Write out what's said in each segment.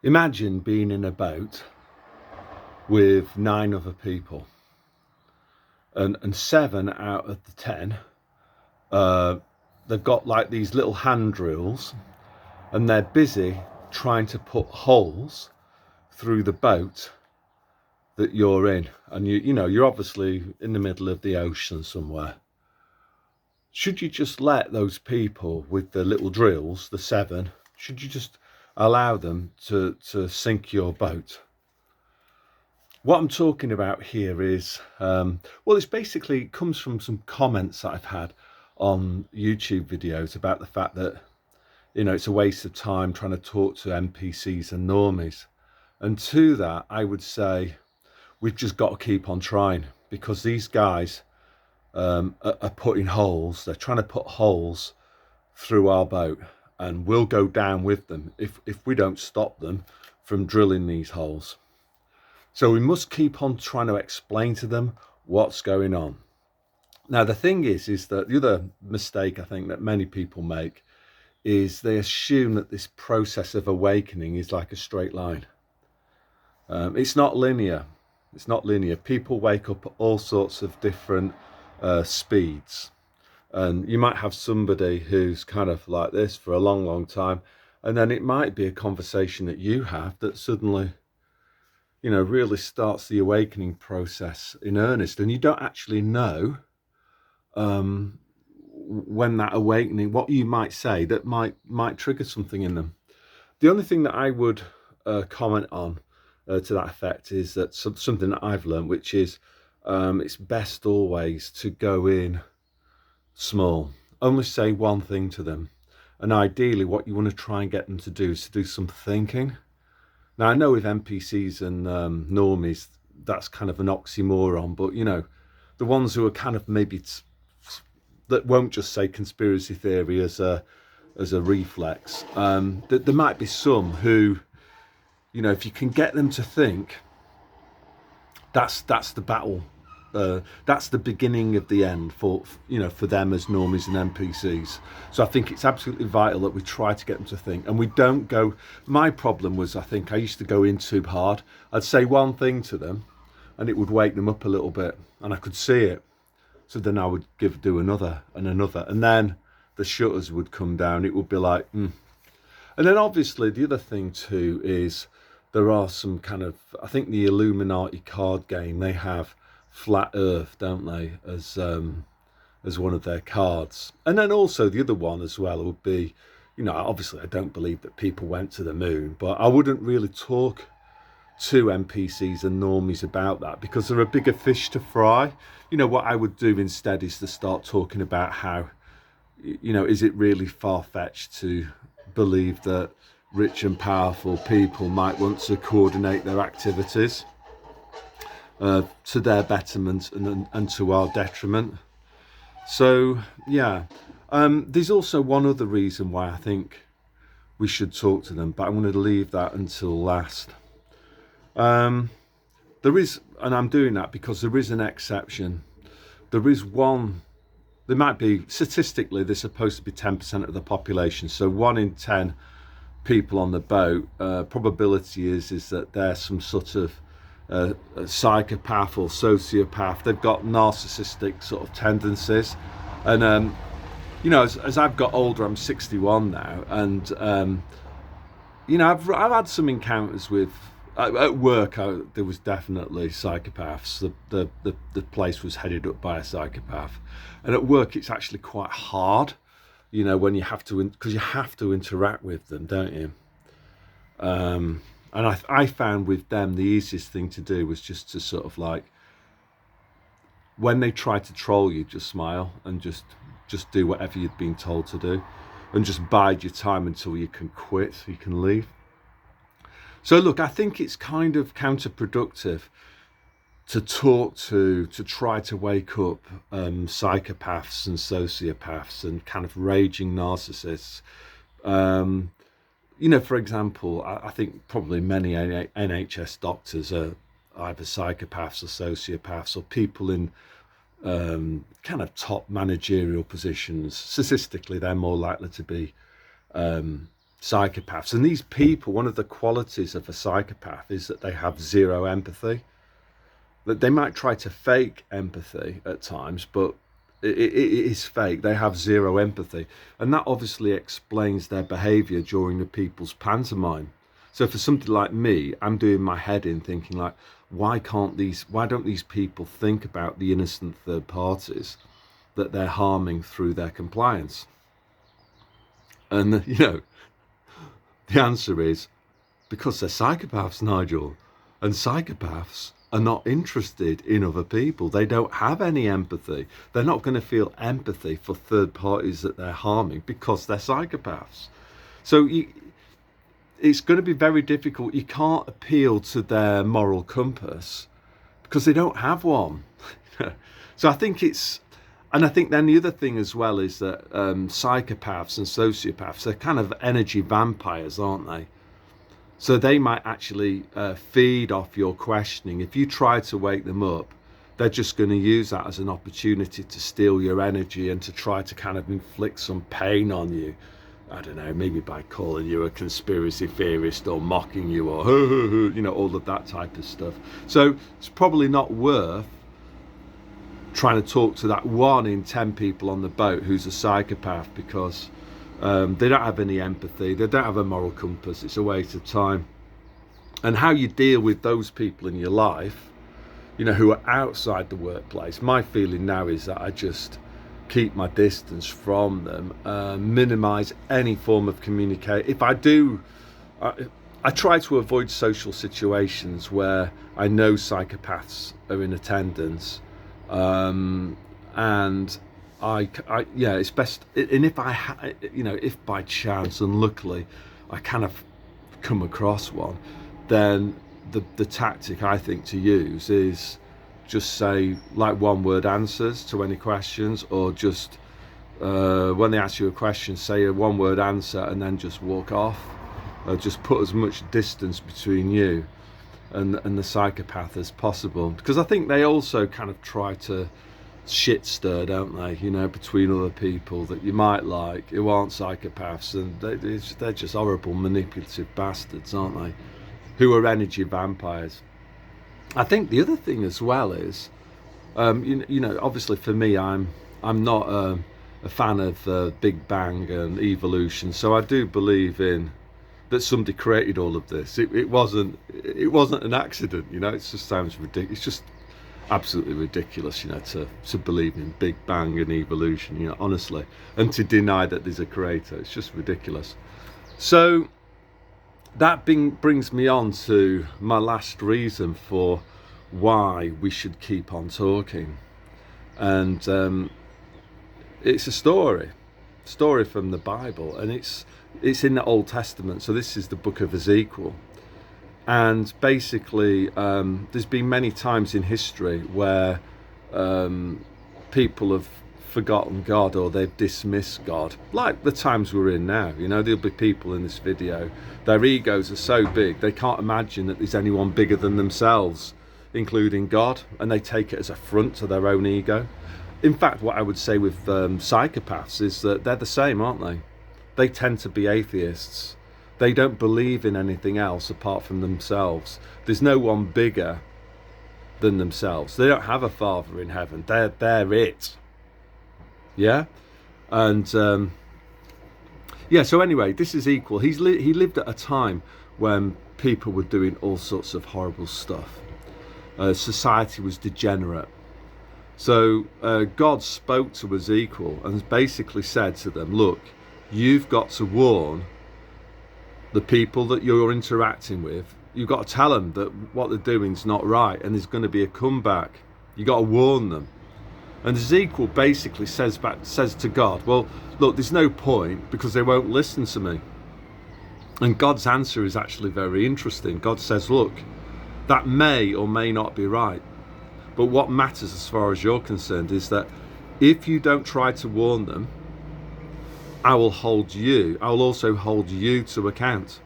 Imagine being in a boat with 9 other people, and 7 out of the 10, they've got like these little hand drills, and they're busy trying to put holes through the boat that you're in, and you're obviously in the middle of the ocean somewhere. Should you just let those people with the little drills, the 7, should you just allow them to sink your boat? What I'm talking about here is, it's basically, it comes from some comments that I've had on YouTube videos about the fact that, it's a waste of time trying to talk to NPCs and normies. And to that, I would say we've just got to keep on trying, because these guys are putting holes. They're trying to put holes through our boat, and we'll go down with them if we don't stop them from drilling these holes. So we must keep on trying to explain to them what's going on. Now, the thing is that the other mistake I think that many people make is they assume that this process of awakening is like a straight line. It's not linear. It's not linear. People wake up at all sorts of different speeds. And you might have somebody who's kind of like this for a long, long time. And then it might be a conversation that you have that suddenly, really starts the awakening process in earnest. And you don't actually know when that awakening, what you might say that might trigger something in them. The only thing that I would comment on to that effect is that something that I've learned, which is it's best always to go in small. Only say one thing to them. And ideally what you want to try and get them to do is to do some thinking. Now, I know with NPCs and normies, that's kind of an oxymoron, but, the ones who are kind of maybe that won't just say conspiracy theory as a reflex, that there might be some who, if you can get them to think, that's the battle. That's the beginning of the end for them as normies and NPCs. So I think it's absolutely vital that we try to get them to think, and we don't go. My problem was, I think I used to go in too hard. I'd say one thing to them and it would wake them up a little bit, and I could see it. So then I would do another and another, and then the shutters would come down. It would be like, And then obviously the other thing too is there are some kind of, I think the Illuminati card game, they have flat earth, don't they, as one of their cards. And then also the other one as well would be, obviously I don't believe that people went to the moon, but I wouldn't really talk to NPCs and normies about that, because they're a bigger fish to fry. What I would do instead is to start talking about how, is it really far-fetched to believe that rich and powerful people might want to coordinate their activities to their betterment and to our detriment. So yeah, there's also one other reason why I think we should talk to them, but I'm going to leave that until last. There is, and I'm doing that because there is an exception. There is one. There might be, statistically, they're supposed to be 10% of the population. So 1 in 10 people on the boat, probability is that they're some sort of a psychopath or sociopath. They've got narcissistic sort of tendencies. And, as I've got older, I'm 61 now. And, I've had some encounters with, at work, there was definitely psychopaths. The place was headed up by a psychopath. And at work, it's actually quite hard, when you have to, because you have to interact with them, don't you? And I found with them, the easiest thing to do was just to sort of like, when they try to troll you, just smile and just do whatever you've been told to do, and just bide your time until you can quit, so you can leave. So look, I think it's kind of counterproductive to try to wake up psychopaths and sociopaths and kind of raging narcissists. For example, I think probably many NHS doctors are either psychopaths or sociopaths, or people in kind of top managerial positions. Statistically, they're more likely to be psychopaths. And these people, one of the qualities of a psychopath is that they have zero empathy. That they might try to fake empathy at times, but it is fake. They have zero empathy, and that obviously explains their behavior during the people's pantomime. So for something like me, I'm doing my head in thinking like, why don't these people think about the innocent third parties that they're harming through their compliance? And the answer is because they're psychopaths, Nigel. And psychopaths are not interested in other people. They don't have any empathy. They're not going to feel empathy for third parties that they're harming because they're psychopaths. So it's going to be very difficult. You can't appeal to their moral compass because they don't have one. So I think I think then the other thing as well is that psychopaths and sociopaths, they're kind of energy vampires, aren't they? So they might actually feed off your questioning. If you try to wake them up, they're just going to use that as an opportunity to steal your energy and to try to kind of inflict some pain on you. I don't know, maybe by calling you a conspiracy theorist or mocking you or, all of that type of stuff. So it's probably not worth trying to talk to that 1 in 10 people on the boat who's a psychopath, because they don't have any empathy, they don't have a moral compass. It's a waste of time. And how you deal with those people in your life, who are outside the workplace, my feeling now is that I just keep my distance from them, minimize any form of communication. If I do, I try to avoid social situations where I know psychopaths are in attendance, and it's best. And if by chance, unluckily, I kind of come across one, then the tactic I think to use is just say like 1-word answers to any questions, or just when they ask you a question, say a 1-word answer and then just walk off. Just put as much distance between you and the psychopath as possible, because I think they also kind of try to shit stir, don't they, between other people that you might like who aren't psychopaths, and they're just horrible manipulative bastards, aren't they, who are energy vampires. I think the other thing as well is obviously for me, I'm not a fan of Big Bang and evolution, so I do believe in that somebody created all of this. It wasn't an accident, it just sounds ridiculous. It's just absolutely ridiculous, to believe in Big Bang and evolution, honestly, and to deny that there's a creator. It's just ridiculous. So that brings me on to my last reason for why we should keep on talking, and it's a story from the Bible, and it's in the Old Testament. So this is the book of Ezekiel. And basically, there's been many times in history where people have forgotten God, or they've dismissed God, like the times we're in now. There'll be people in this video, their egos are so big, they can't imagine that there's anyone bigger than themselves, including God, and they take it as a affront to their own ego. In fact, what I would say with psychopaths is that they're the same, aren't they? They tend to be atheists. They don't believe in anything else apart from themselves. There's no one bigger than themselves. They don't have a father in heaven. They're it. Yeah? And so anyway, this is equal. He lived at a time when people were doing all sorts of horrible stuff. Society was degenerate. So God spoke to Ezekiel and basically said to them, look, you've got to warn the people that you're interacting with. You've got to tell them that what they're doing is not right, and there's going to be a comeback. You've got to warn them. And Ezekiel basically says to God, well, look, there's no point because they won't listen to me. And God's answer is actually very interesting. God says, look, that may or may not be right, but what matters as far as you're concerned is that if you don't try to warn them, I will also hold you to account.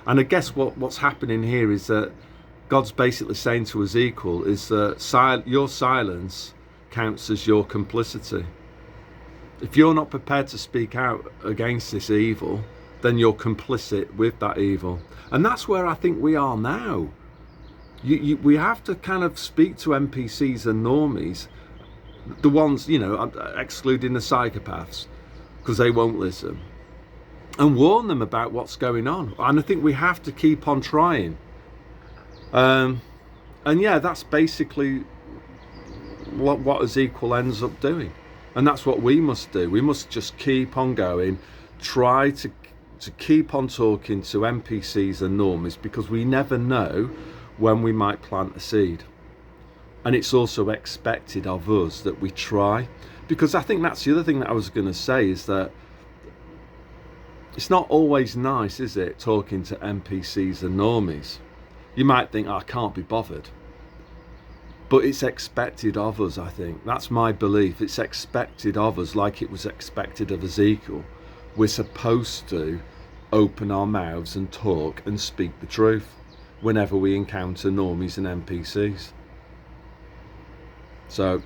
And I guess what's happening here is that God's basically saying to Ezekiel is that your silence counts as your complicity. If you're not prepared to speak out against this evil, then you're complicit with that evil. And that's where I think we are now. We have to kind of speak to NPCs and normies, the ones, you know, excluding the psychopaths, because they won't listen, and warn them about what's going on. And I think we have to keep on trying. And yeah, that's basically what Ezekiel ends up doing. And that's what we must do. We must just keep on going, try to keep on talking to NPCs and normies, because we never know when we might plant a seed. And it's also expected of us that we try, because I think that's the other thing that I was going to say, is that it's not always nice, is it, talking to NPCs and normies? You might think, oh, I can't be bothered. But it's expected of us, I think. That's my belief. It's expected of us, like it was expected of Ezekiel. We're supposed to open our mouths and talk and speak the truth whenever we encounter normies and NPCs. So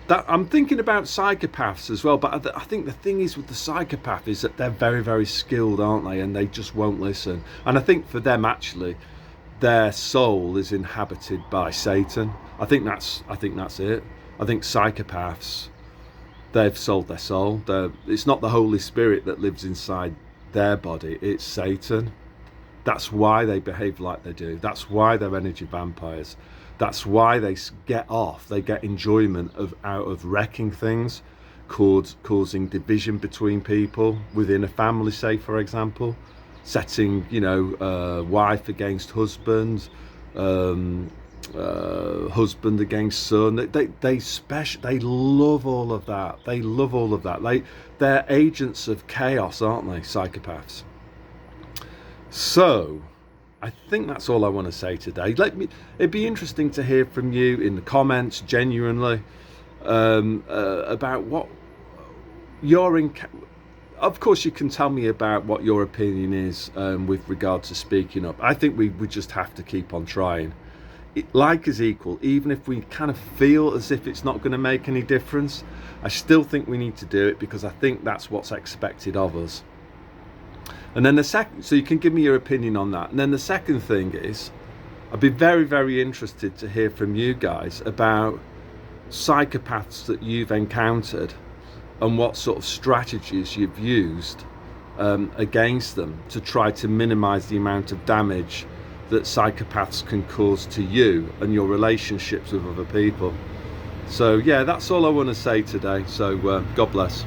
that, I'm thinking about psychopaths as well, but I think the thing is with the psychopath is that they're very, very skilled, aren't they? And they just won't listen. And I think for them, actually, their soul is inhabited by Satan. I think that's it. I think psychopaths, they've sold their soul. It's not the Holy Spirit that lives inside their body, it's Satan. That's why they behave like they do. That's why they're energy vampires. That's why they get enjoyment out of wrecking things, causing division between people within a family, say, for example, setting, you know, wife against husband, husband against son. They love all of that. They love all of that. They're agents of chaos, aren't they, psychopaths? So I think that's all I want to say today. It'd be interesting to hear from you in the comments, genuinely, about what your of course you can tell me about what your opinion is with regard to speaking up. I think we just have to keep on trying. Like Ezekiel, even if we kind of feel as if it's not going to make any difference, I still think we need to do it, because I think that's what's expected of us. And then so you can give me your opinion on that. And then the second thing is, I'd be very, very interested to hear from you guys about psychopaths that you've encountered and what sort of strategies you've used against them to try to minimize the amount of damage that psychopaths can cause to you and your relationships with other people. So yeah, that's all I want to say today. So God bless.